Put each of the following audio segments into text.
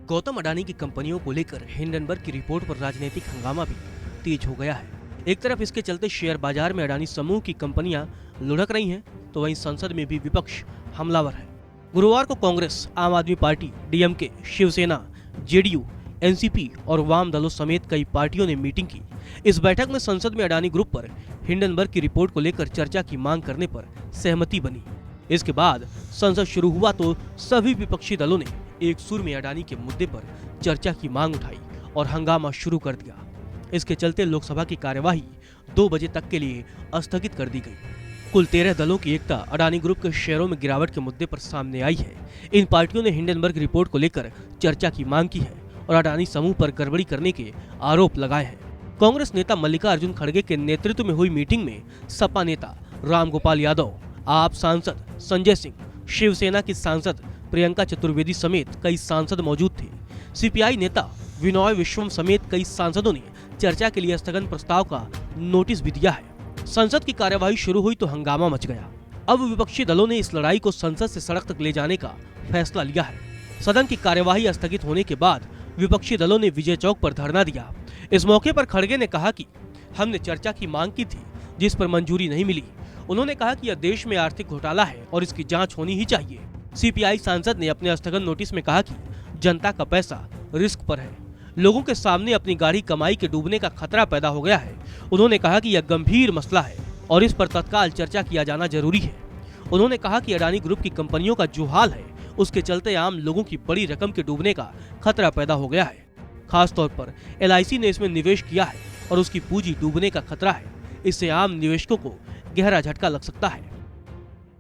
गौतम अडानी की कंपनियों को लेकर हिंडनबर्ग की रिपोर्ट पर राजनीतिक हंगामा भी तेज हो गया है। एक तरफ इसके चलते शेयर बाजार में अडानी समूह की कंपनियां लुढ़क रही हैं, तो वहीं संसद में भी विपक्ष हमलावर है। गुरुवार को कांग्रेस, आम आदमी पार्टी, डीएमके, शिवसेना, जेडीयू, एनसीपी और वाम दलों समेत कई पार्टियों ने मीटिंग की। इस बैठक में संसद में अडानी ग्रुप पर हिंडनबर्ग की रिपोर्ट को लेकर चर्चा की मांग करने पर सहमति बनी। इसके बाद संसद शुरू हुआ तो सभी विपक्षी दलों ने एक सुर में अडानी के मुद्दे पर चर्चा की मांग उठाई और हंगामा शुरू कर दिया। इसके चलते लोकसभा की कार्यवाही 2 बजे तक के लिए स्थगित कर दी गई। कुल 13 दलों की एकता अडानी ग्रुप के शेयरों में गिरावट के मुद्दे पर सामने आई है। इन पार्टियों ने हिंडनबर्ग रिपोर्ट को लेकर चर्चा की मांग की है और अडानी समूह पर गड़बड़ी करने के आरोप लगाए हैं। कांग्रेस नेता मल्लिकार्जुन खड़गे के नेतृत्व में हुई मीटिंग में सपा नेता रामगोपाल यादव, आप सांसद संजय सिंह, शिवसेना की सांसद प्रियंका चतुर्वेदी समेत कई सांसद मौजूद थे। सीपीआई नेता विनोय विश्वम समेत कई सांसदों ने चर्चा के लिए स्थगन प्रस्ताव का नोटिस भी दिया है। संसद की कार्यवाही शुरू हुई तो हंगामा मच गया। अब विपक्षी दलों ने इस लड़ाई को संसद से सड़क तक ले जाने का फैसला लिया है। सदन की कार्यवाही स्थगित होने के बाद विपक्षी दलों ने विजय चौक पर धरना दिया। इस मौके पर खड़गे ने कहा कि हमने चर्चा की मांग की थी, जिस पर मंजूरी नहीं मिली। उन्होंने कहा कि यह देश में आर्थिक घोटाला है और इसकी जांच होनी ही चाहिए। सीपीआई सांसद ने अपने स्थगन नोटिस में कहा कि जनता का पैसा रिस्क पर है, लोगों के सामने अपनी गाढ़ी कमाई के डूबने का खतरा पैदा हो गया है। उन्होंने कहा कि यह गंभीर मसला है और इस पर तत्काल चर्चा किया जाना जरूरी है। उन्होंने कहा कि अडानी ग्रुप की कंपनियों का जो हाल है, उसके चलते आम लोगों की बड़ी रकम के डूबने का खतरा पैदा हो गया है। खासतौर पर LIC ने इसमें निवेश किया है और उसकी पूंजी डूबने का खतरा है। इससे आम निवेशकों को गहरा झटका लग सकता है।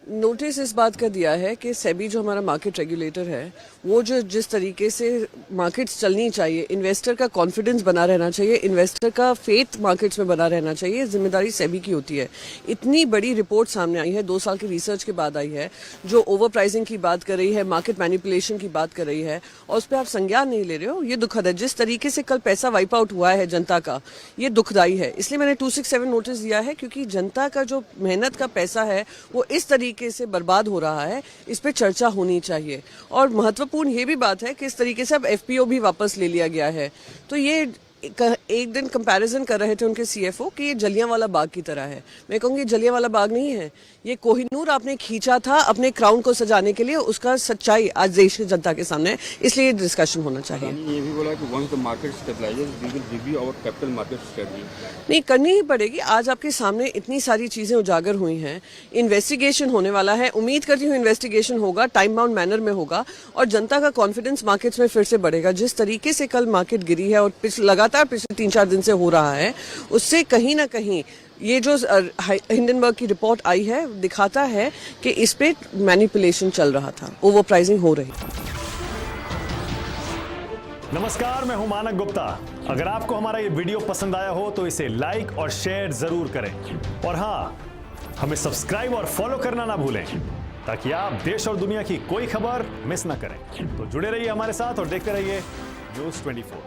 नोटिस इस बात का दिया है कि सेबी जो हमारा मार्केट रेगुलेटर है, वो जो जिस तरीके से मार्केट्स चलनी चाहिए, इन्वेस्टर का कॉन्फिडेंस बना रहना चाहिए, इन्वेस्टर का फेथ मार्केट्स में बना रहना चाहिए, जिम्मेदारी सेबी की होती है। इतनी बड़ी रिपोर्ट सामने आई है, 2 साल की रिसर्च के बाद आई है, जो ओवर प्राइसिंग की बात कर रही है, मार्केट मैनिपुलेशन की बात कर रही है, और उस पर आप संज्ञान नहीं ले रहे हो। ये दुखद है। जिस तरीके से कल पैसा वाइप आउट हुआ है जनता का, ये दुखदायी है। इसलिए मैंने 267 नोटिस दिया है, क्योंकि जनता का जो मेहनत का पैसा है वो इस तरीके से बर्बाद हो रहा है। इस पे चर्चा होनी चाहिए। और महत्वपूर्ण ये भी बात है कि इस तरीके से अब FPO भी वापस ले लिया गया है। तो ये एक दिन कंपैरिजन कर रहे थे उनके CFO कि ये जलियांवाला बाग की तरह है। मैं कहूँगी जलियांवाला बाग नहीं है, ये कोहिनूर आपने खींचा था अपने क्राउन को सजाने के लिए। उसका सच्चाई आज देश की जनता के सामने है, इसलिए डिस्कशन होना चाहिए। ये भी बोला कि once the market stabilizes we will review our capital market strategy. नहीं, करनी ही पड़ेगी। आज आपके सामने इतनी सारी चीजें उजागर हुई हैं। इन्वेस्टिगेशन होने वाला है। उम्मीद करती हूँ इन्वेस्टिगेशन होगा, टाइम बाउंड मैनर में होगा और जनता का कॉन्फिडेंस मार्केट्स में फिर से बढ़ेगा। जिस तरीके से कल मार्केट गिरी है और लगातार पिछले 3-4 दिन से हो रहा है, उससे कहीं ना कहीं ये जो हिंडनबर्ग की रिपोर्ट आई है दिखाता है कि इस पे मैनिपुलेशन चल रहा था, ओवर प्राइसिंग हो रही थी। नमस्कार, मैं हूं मानक गुप्ता। अगर आपको हमारा ये वीडियो पसंद आया हो तो इसे लाइक और शेयर जरूर करें और हाँ, हमें सब्सक्राइब और फॉलो करना ना भूलें ताकि आप देश और दुनिया की कोई खबर मिस ना करें। तो जुड़े रहिए हमारे साथ और देखते रहिए न्यूज़ 24।